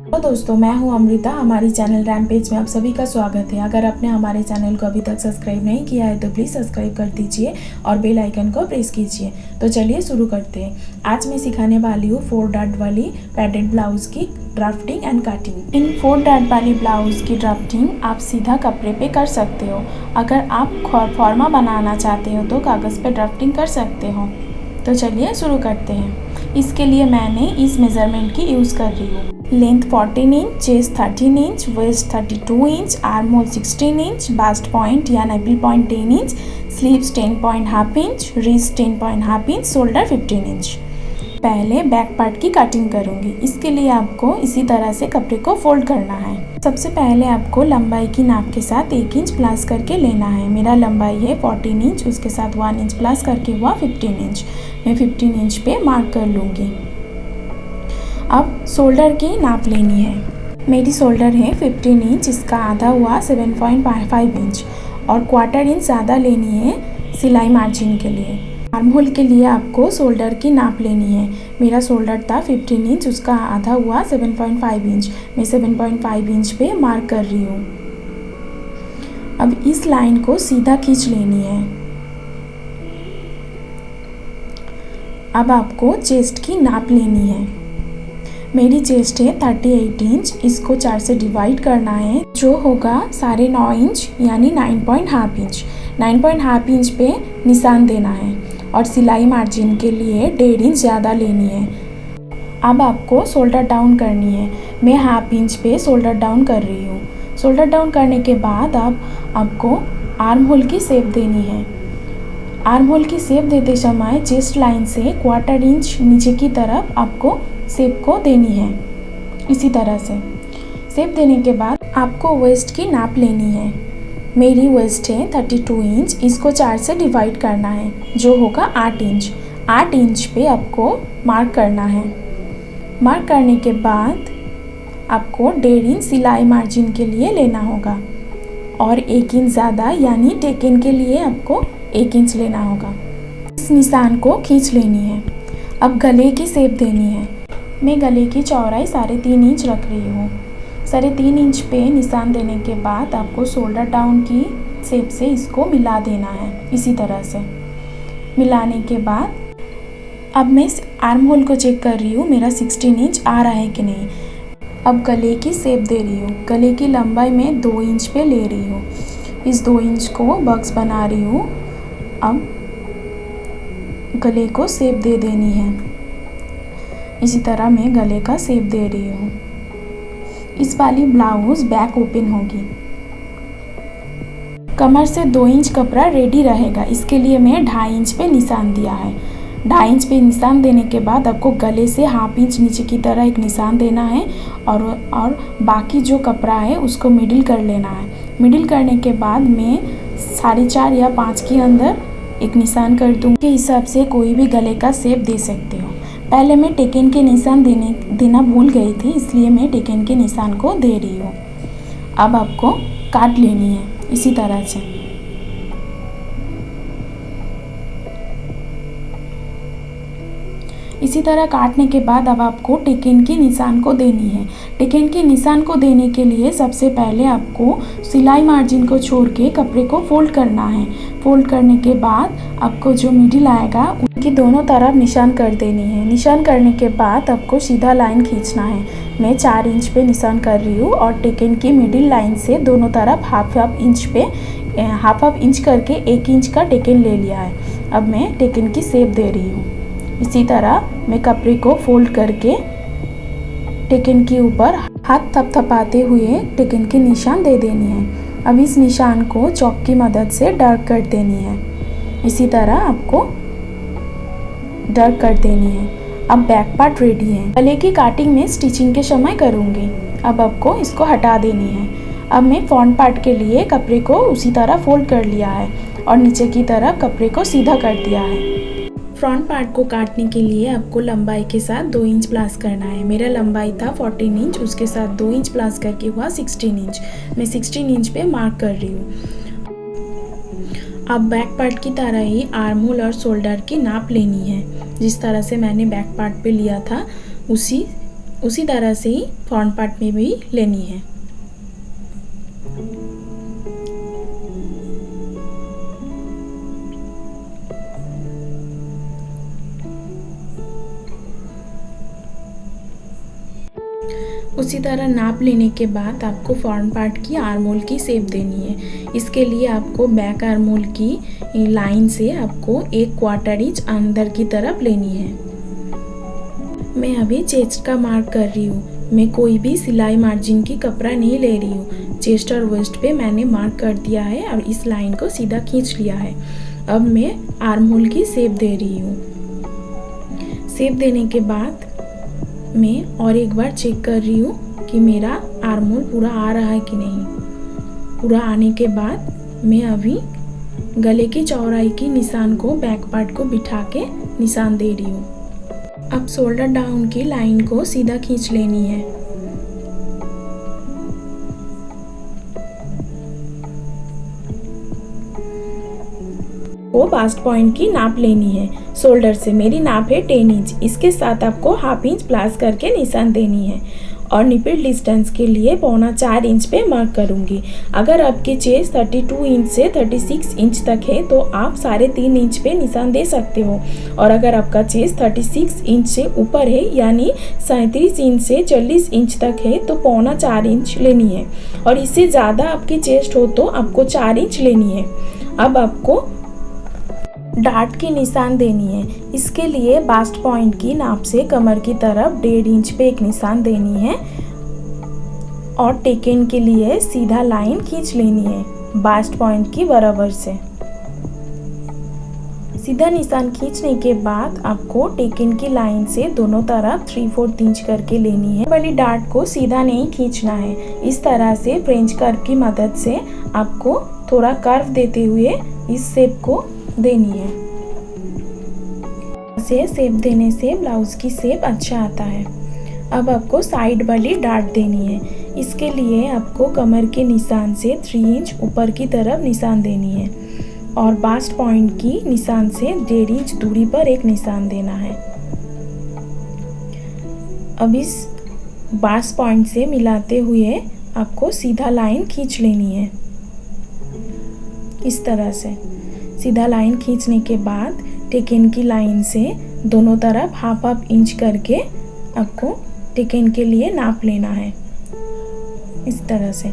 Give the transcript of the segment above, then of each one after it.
तो दोस्तों, मैं हूं अमृता। हमारी चैनल रैमपेज में आप सभी का स्वागत है। अगर आपने हमारे चैनल को अभी तक सब्सक्राइब नहीं किया है तो प्लीज़ सब्सक्राइब कर दीजिए और बेल आइकन को प्रेस कीजिए। तो चलिए शुरू करते हैं। आज मैं सिखाने वाली हूँ 4 डॉट वाली पैडेड ब्लाउज़ की drafting and cutting. In 4 dot वाली ब्लाउज़ की ड्राफ्टिंग आप सीधा कपड़े पे कर सकते हो। अगर आप फॉर्मा बनाना चाहते हो तो कागज़ पे ड्राफ्टिंग कर सकते हो। तो चलिए शुरू करते हैं। इसके लिए मैंने इस मेज़रमेंट की यूज़ कर रही हूँ। Length 14 inch, chest 13 inch, waist 32 inch, arm hole 16 inch, bust point या nipple point 10 inch, sleeves 10.5 inch, wrist 10.5 inch, shoulder 15 inch. पहले बैक पार्ट की कटिंग करूँगी। इसके लिए आपको इसी तरह से कपड़े को फोल्ड करना है। सबसे पहले आपको लंबाई की नाप के साथ 1 इंच प्लस करके लेना है। मेरा लंबाई है 14 इंच, उसके साथ 1 इंच प्लस करके हुआ 15 इंच। मैं 15 इंच पे मार्क कर लूँगी। अब शोल्डर की नाप लेनी है। मेरी शोल्डर है 15 इंच, इसका आधा हुआ 7.5 इंच और क्वार्टर इंच ज़्यादा लेनी है सिलाई मार्जिन के लिए। आर्म होल के लिए आपको शोल्डर की नाप लेनी है। मेरा शोल्डर था 15 इंच, उसका आधा हुआ 7.5 इंच। मैं 7.5 इंच पे मार्क कर रही हूँ। अब इस लाइन को सीधा खींच लेनी है। अब आपको चेस्ट की नाप लेनी है। मेरी चेस्ट है 38 इंच, इसको 4 से डिवाइड करना है, जो होगा 9.5 इंच यानी 9.5 इंच। 9.5 इंच पे निशान देना है और सिलाई मार्जिन के लिए 1.5 इंच ज़्यादा लेनी है। अब आपको शोल्डर डाउन करनी है। मैं हाफ इंच पे शोल्डर डाउन कर रही हूँ। शोल्डर डाउन करने के बाद आपको आर्म होल की शेप देनी है। आर्म होल की शेप देते समय चेस्ट लाइन से क्वार्टर इंच नीचे की तरफ आपको शेप को देनी है। इसी तरह से शेप देने के बाद आपको वेस्ट की नाप लेनी है। मेरी वेस्ट है 32 इंच, इसको 4 से डिवाइड करना है, जो होगा 8 इंच। 8 इंच पे आपको मार्क करना है। मार्क करने के बाद आपको 1.5 इंच सिलाई मार्जिन के लिए लेना होगा और 1 इंच ज़्यादा यानी टेकन के लिए आपको 1 इंच लेना होगा। इस निशान को खींच लेनी है। अब गले की शेप देनी है। मैं गले की चौड़ाई 3.5 इंच रख रही हूँ। 3.5 इंच पे निशान देने के बाद आपको शोल्डर डाउन की शेप से इसको मिला देना है। इसी तरह से मिलाने के बाद अब मैं आर्म होल को चेक कर रही हूँ, मेरा 16 इंच आ रहा है कि नहीं। अब गले की शेप दे रही हूँ। गले की लंबाई मैं 2 इंच पे ले रही हूँ। इस 2 इंच को बॉक्स बना रही हूँ। अब गले को शेप दे देनी है। इसी तरह मैं गले का शेप दे रही हूँ। इस वाली ब्लाउज बैक ओपन होगी। कमर से 2 इंच कपड़ा रेडी रहेगा। इसके लिए मैं 2.5 इंच पे निशान दिया है। 2.5 इंच पे निशान देने के बाद आपको गले से हाफ इंच नीचे की तरह एक निशान देना है और बाकी जो कपड़ा है उसको मिडिल कर लेना है। मिडिल करने के बाद मैं 4.5 या 5 के अंदर एक निशान कर दूँगी। के हिसाब से कोई भी गले का शेप दे सकते हो। पहले मैं टेकन के निशान देना भूल गई थी, इसलिए मैं टेकन के निशान को दे रही हूँ। अब आपको काट लेनी है इसी तरह से। इसी तरह काटने के बाद अब आपको टेकन की निशान को देनी है। टेकन की निशान को देने के लिए सबसे पहले आपको सिलाई मार्जिन को छोड़ के कपड़े को फोल्ड करना है। फोल्ड करने के बाद आपको जो मिडिल आएगा उनकी दोनों तरफ निशान कर देनी है। निशान करने के बाद आपको सीधा लाइन खींचना है। मैं 4 इंच पे निशान कर रही हूँ और टेकन की मिडिल लाइन से दोनों तरफ हाफ हाफ इंच करके 1 इंच का टेकन ले लिया है। अब मैं टेकन की शेप दे रही हूँ। इसी तरह मैं कपड़े को फोल्ड करके टेकन के ऊपर हाथ थपथपाते हुए टेकन की निशान दे देनी है। अब इस निशान को चॉक की मदद से डार्क कर देनी है। इसी तरह आपको डार्क कर देनी है। अब बैक पार्ट रेडी है। गले की काटिंग में स्टिचिंग के समय करूँगी। अब आपको इसको हटा देनी है। अब मैं फ्रंट पार्ट के लिए कपड़े को उसी तरह फोल्ड कर लिया है और नीचे की तरफ कपड़े को सीधा कर दिया है। फ्रंट पार्ट को काटने के लिए आपको लंबाई के साथ 2 इंच प्लस करना है। मेरा लंबाई था 14 इंच, उसके साथ 2 इंच प्लस करके हुआ 16 इंच। मैं 16 इंच पे मार्क कर रही हूँ। अब बैक पार्ट की तरह ही आर्म होल और शोल्डर की नाप लेनी है। जिस तरह से मैंने बैक पार्ट पे लिया था उसी उसी तरह से ही फ्रंट पार्ट में भी लेनी है। उसी तरह नाप लेने के बाद आपको फ्रंट पार्ट की आर्म होल की शेप देनी है। इसके लिए आपको बैक आर्म होल की लाइन से आपको 1/4 इंच अंदर की तरफ लेनी है। मैं अभी चेस्ट का मार्क कर रही हूँ। मैं कोई भी सिलाई मार्जिन की कपड़ा नहीं ले रही हूँ। चेस्ट और वेस्ट पे मैंने मार्क कर दिया है और इस लाइन को सीधा खींच लिया है। अब मैं आर्म होल की शेप दे रही हूँ। शेप देने के बाद मैं और एक बार चेक कर रही हूँ कि मेरा आर्म होल पूरा आ रहा है कि नहीं। पूरा आने के बाद मैं अभी गले की चौड़ाई की निशान को बैक पार्ट को बिठा के निशान दे रही हूँ। अब शोल्डर डाउन की लाइन को सीधा खींच लेनी है। वो बास्ट पॉइंट की नाप लेनी है। शोल्डर से मेरी नाप है 10 इंच। इसके साथ आपको हाफ इंच प्लस करके निशान देनी है और निपल डिस्टेंस के लिए 3.25 इंच पे मार्क करूंगी। अगर आपकी चेस्ट 32 इंच से 36 इंच तक है तो आप 3.5 इंच पे निशान दे सकते हो, और अगर आपका चेस्ट 36 इंच से ऊपर है यानी 37 इंच से 40 इंच तक है तो 3.25 इंच लेनी है, और इससे ज़्यादा आपकी चेस्ट हो तो आपको 4 इंच लेनी है। अब आपको डार्ट की निशान देनी है। इसके लिए बास्ट पॉइंट की नाप से कमर की तरफ 1.5 इंच पे एक निशान देनी है और टेकन के लिए सीधा लाइन खींच लेनी है बास्ट पॉइंट की बराबर से। सीधा निशान खींचने के बाद आपको टेकन की लाइन से दोनों तरफ 3/4 इंच करके लेनी है। वाली डार्ट को सीधा नहीं खींचना है। इस तरह से फ्रेंच कर्व की मदद से आपको थोड़ा कर्व देते हुए इस शेप को देनी है। इसे शेप देने से ब्लाउज की शेप अच्छा आता है। अब आपको साइड वाली डार्ट देनी है। इसके लिए आपको कमर के निशान से 3 इंच ऊपर की तरफ निशान देनी है और बास्ट पॉइंट की निशान से 1.5 इंच दूरी पर एक निशान देना है। अब इस बास्ट पॉइंट से मिलाते हुए आपको सीधा लाइन खींच लेनी है। इस तरह से सीधा लाइन खींचने के बाद टेकन की लाइन से दोनों तरफ हाफ इंच करके आपको टेकन के लिए नाप लेना है। इस तरह से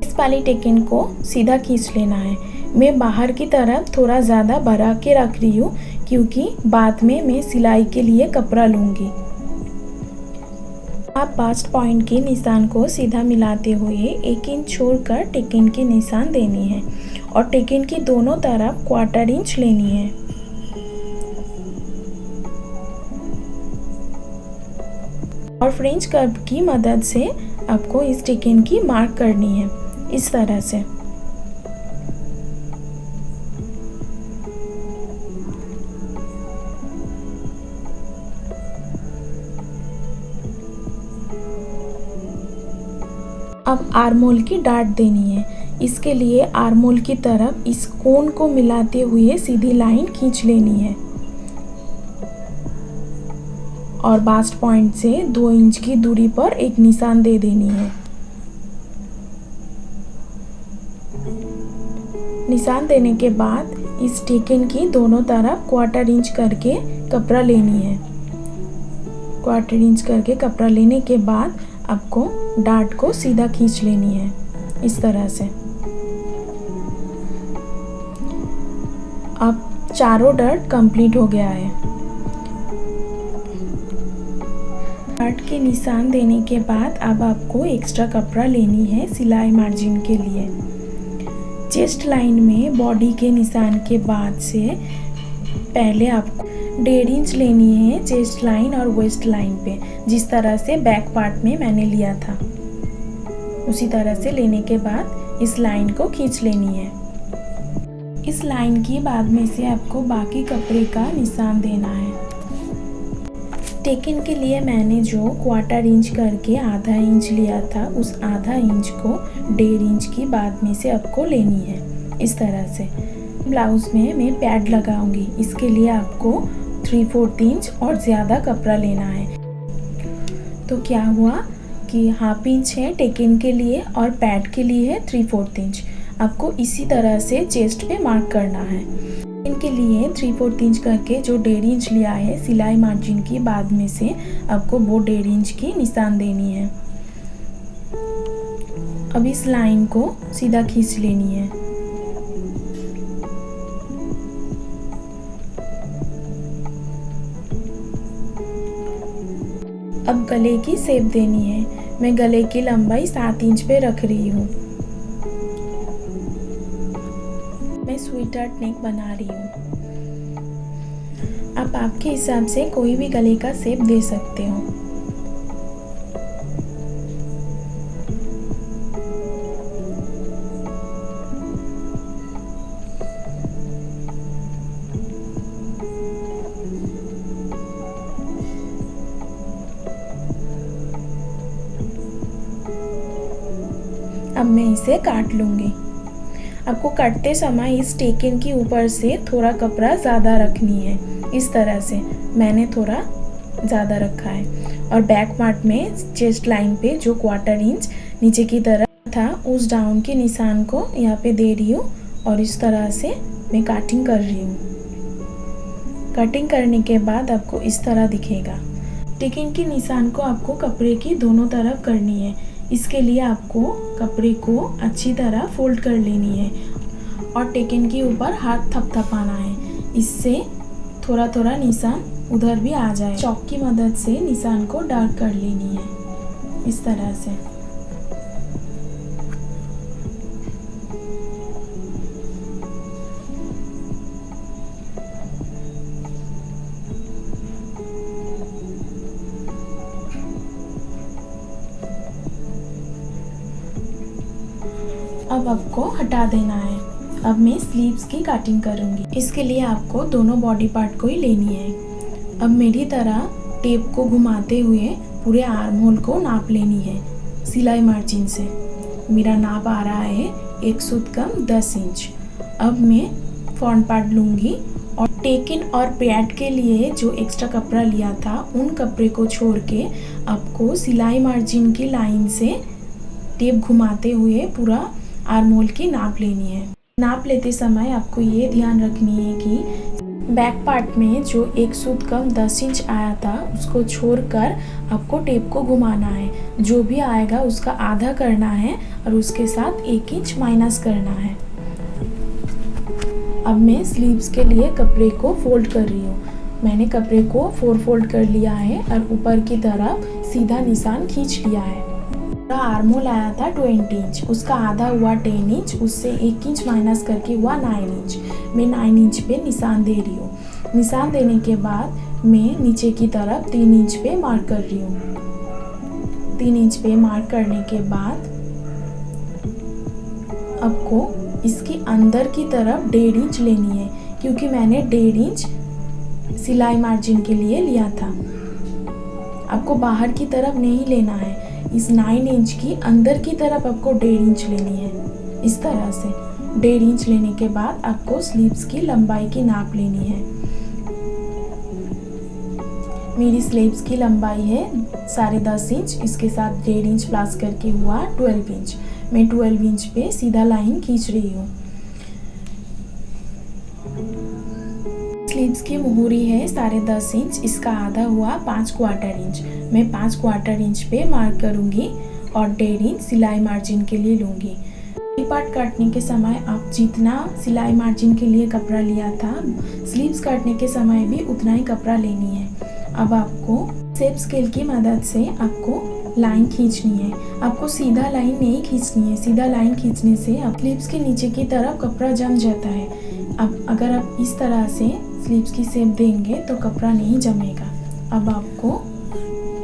इस वाली टेकन को सीधा खींच लेना है। मैं बाहर की तरफ थोड़ा ज़्यादा बढ़ा के रख रही हूँ क्योंकि बाद में मैं सिलाई के लिए कपड़ा लूँगी। आप बास्ट पॉइंट के निशान को सीधा मिलाते हुए 1 इंच छोड़कर टेकन के निशान देनी है और टेकन की दोनों तरफ 1/4 इंच लेनी है। और फ्रेंच कर्व की मदद से आपको इस टेकन की मार्क करनी है इस तरह से। अब आर्म होल की डार्ट देनी है। इसके लिए आर्म होल की तरफ इस कोन को मिलाते हुए सीधी लाइन खींच लेनी है और बास्ट पॉइंट से 2 इंच की दूरी पर एक निशान दे देनी है। निशान देने के बाद इस टेकन की दोनों तरफ 1/4 इंच करके कपड़ा लेनी है। 1/4 इंच करके कपड़ा लेने के बाद आपको डार्ट को सीधा खींच लेनी है इस तरह से। अब चारों डार्ट कंप्लीट हो गया है। डार्ट के निशान देने के बाद अब आपको एक्स्ट्रा कपड़ा लेनी है सिलाई मार्जिन के लिए। चेस्ट लाइन में बॉडी के निशान के बाद से पहले आपको 1.5 इंच लेनी है चेस्ट लाइन और वेस्ट लाइन पे, जिस तरह से बैक पार्ट में मैंने लिया था उसी तरह से लेने के बाद इस लाइन को खींच लेनी है। इस लाइन की बाद में से आपको बाकी कपड़े का निशान देना है। टेकन के लिए मैंने जो 1/4 इंच करके आधा इंच लिया था उस आधा इंच को 1.5 इंच की बाद में से आपको लेनी है इस तरह से। ब्लाउज में मैं पैड लगाऊंगी, इसके लिए आपको 3/4 इंच और ज़्यादा कपड़ा लेना है। तो क्या हुआ कि 1/2 इंच है टेकन के लिए और पैड के लिए है 3/4 इंच। आपको इसी तरह से चेस्ट पे मार्क करना है। इनके लिए 3/4 इंच करके जो 1.5 इंच लिया है सिलाई मार्जिन की, बाद में से आपको वो 1.5 इंच की निशान देनी है। अब इस लाइन को सीधा खींच लेनी है। अब गले की शेप देनी है। मैं गले की लंबाई 7 इंच पे रख रही हूँ। मैं स्वीटहार्ट नेक बना रही हूँ। आप आपके हिसाब से कोई भी गले का शेप दे सकते हो। अब मैं इसे काट लूँगी। आपको काटते समय इस टेकन के ऊपर से थोड़ा कपड़ा ज़्यादा रखनी है। इस तरह से मैंने थोड़ा ज़्यादा रखा है। और बैक पार्ट में चेस्ट लाइन पे जो 1/4 इंच नीचे की तरफ था, उस डाउन के निशान को यहाँ पे दे रही हूँ और इस तरह से मैं कटिंग कर रही हूँ। कटिंग करने के बाद आपको इस तरह दिखेगा। टेकन के निशान को आपको कपड़े की दोनों तरफ करनी है। इसके लिए आपको कपड़े को अच्छी तरह फोल्ड कर लेनी है और टेकन के ऊपर हाथ थपथपाना है। इससे थोड़ा थोड़ा निशान उधर भी आ जाए। चॉक की मदद से निशान को डार्क कर लेनी है इस तरह से। अब आपको हटा देना है। अब मैं स्लीव्स की कटिंग करूंगी। इसके लिए आपको दोनों बॉडी पार्ट को ही लेनी है। अब मेरी तरह टेप को घुमाते हुए पूरे आर्म होल को नाप लेनी है सिलाई मार्जिन से। मेरा नाप आ रहा है 1 सूत कम 10 इंच। अब मैं फ्रंट पार्ट लूँगी और टेकन और पैड के लिए जो एक्स्ट्रा कपड़ा लिया था उन कपड़े को छोड़ के आपको सिलाई मार्जिन की लाइन से टेप घुमाते हुए पूरा आर्म होल की नाप लेनी है। नाप लेते समय आपको ये ध्यान रखनी है कि बैक पार्ट में जो 1 सूत कम 10 इंच आया था उसको छोड़कर आपको टेप को घुमाना है। जो भी आएगा उसका आधा करना है और उसके साथ 1 इंच माइनस करना है। अब मैं स्लीव्स के लिए कपड़े को फोल्ड कर रही हूँ। मैंने कपड़े को 4 फोल्ड कर लिया है और ऊपर की तरफ सीधा निशान खींच लिया है। आर्म होल आया था 20 इंच, उसका आधा हुआ 10 इंच, उससे 1 इंच माइनस करके हुआ 9 इंच। मैं 9 इंच पे निशान दे रही हूँ। निशान देने के बाद मैं नीचे की तरफ 3 इंच पे मार्क कर रही हूँ। 3 इंच पे मार्क करने के बाद आपको इसकी अंदर की तरफ 1.5 इंच लेनी है, क्योंकि मैंने 1.5 इंच सिलाई मार्जिन के लिए लिया था। आपको बाहर की तरफ नहीं लेना है। इस 9 इंच की अंदर की तरफ आपको 1.5 इंच लेनी है इस तरह से। 1.5 इंच लेने के बाद आपको स्लीव्स की लंबाई की नाप लेनी है। मेरी स्लीव्स की लंबाई है 10.5 इंच, इसके साथ 1.5 इंच प्लस करके हुआ 12 इंच। मैं 12 इंच पे सीधा लाइन खींच रही हूँ। स्लीव्स की मुहूरी है 10.5 इंच, इसका आधा हुआ 5/4 इंच। मैं 5/4 इंच पे मार्क करूंगी और 1.5 इंच सिलाई मार्जिन के लिए लूँगी। पार्ट काटने के समय आप जितना सिलाई मार्जिन के लिए कपड़ा लिया था, स्लीव्स काटने के समय भी उतना ही कपड़ा लेनी है। अब आपको शेप स्केल की मदद से आपको लाइन खींचनी है। आपको सीधा लाइन नहीं खींचनी है। सीधा लाइन खींचने से आप स्लीव्स के नीचे की तरफ कपड़ा जम जाता है। अब अगर आप इस तरह से स्लीव्स की शेप देंगे तो कपड़ा नहीं जमेगा। अब आपको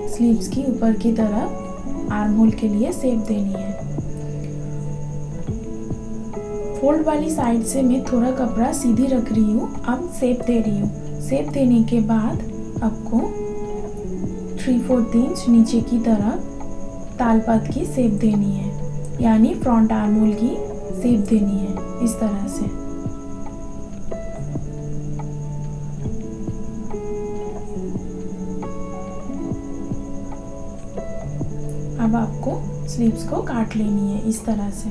स्लीव्स की ऊपर की तरफ आर्म होल के लिए शेप देनी है। फोल्ड वाली साइड से मैं थोड़ा कपड़ा सीधी रख रही हूँ। अब शेप दे रही हूँ। शेप देने के बाद आपको 3/4 इंच नीचे की तरफ तालपत की शेप देनी है, यानी फ्रंट आर्म होल की शेप देनी है इस तरह से। अब आपको स्लीव्स को काट लेनी है इस तरह से।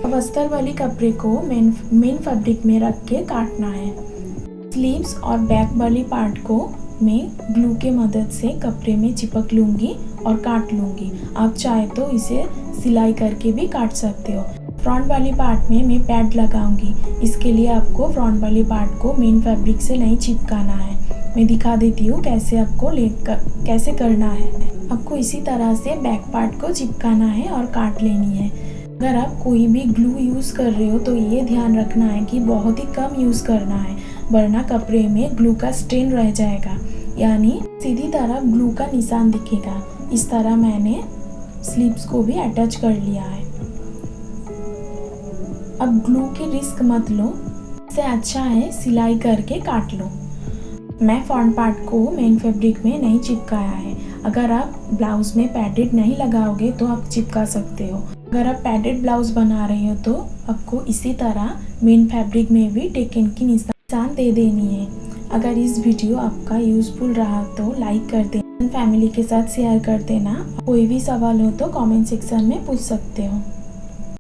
अब अस्तर वाली कपड़े को मेन फैब्रिक में रख के काटना है। स्लीव्स और बैक वाली पार्ट को मैं ग्लू के मदद से कपड़े में चिपक लूँगी और काट लूँगी। आप चाहे तो इसे सिलाई करके भी काट सकते हो। फ्रंट वाली पार्ट में मैं पैड लगाऊंगी। इसके लिए आपको फ्रंट वाली पार्ट को मेन फैब्रिक से नहीं चिपकाना है। मैं दिखा देती हूँ कैसे करना है। आपको इसी तरह से बैक पार्ट को चिपकाना है और काट लेनी है। अगर आप कोई भी ग्लू यूज़ कर रहे हो तो ये ध्यान रखना है कि बहुत ही कम यूज़ करना है, वरना कपड़े में ग्लू का स्टेन रह जाएगा, यानी सीधी तरफ ग्लू का निशान दिखेगा। इस तरह मैंने स्लीव्स को भी अटैच कर लिया है। अब ग्लू की रिस्क मत लो, इससे अच्छा है सिलाई करके काट लो। मैं फ्रंट पार्ट को मेन फैब्रिक में नहीं चिपकाया है। अगर आप ब्लाउज में पैडेड नहीं लगाओगे तो आप चिपका सकते हो। अगर आप पैडेड ब्लाउज बना रहे हो तो आपको इसी तरह मेन फैब्रिक में भी टेकन की निशान दे देनी है। अगर इस वीडियो आपका यूज़फुल रहा तो लाइक कर देना, फैमिली के साथ शेयर कर देना। कोई भी सवाल हो तो कमेंट सेक्शन में पूछ सकते हो।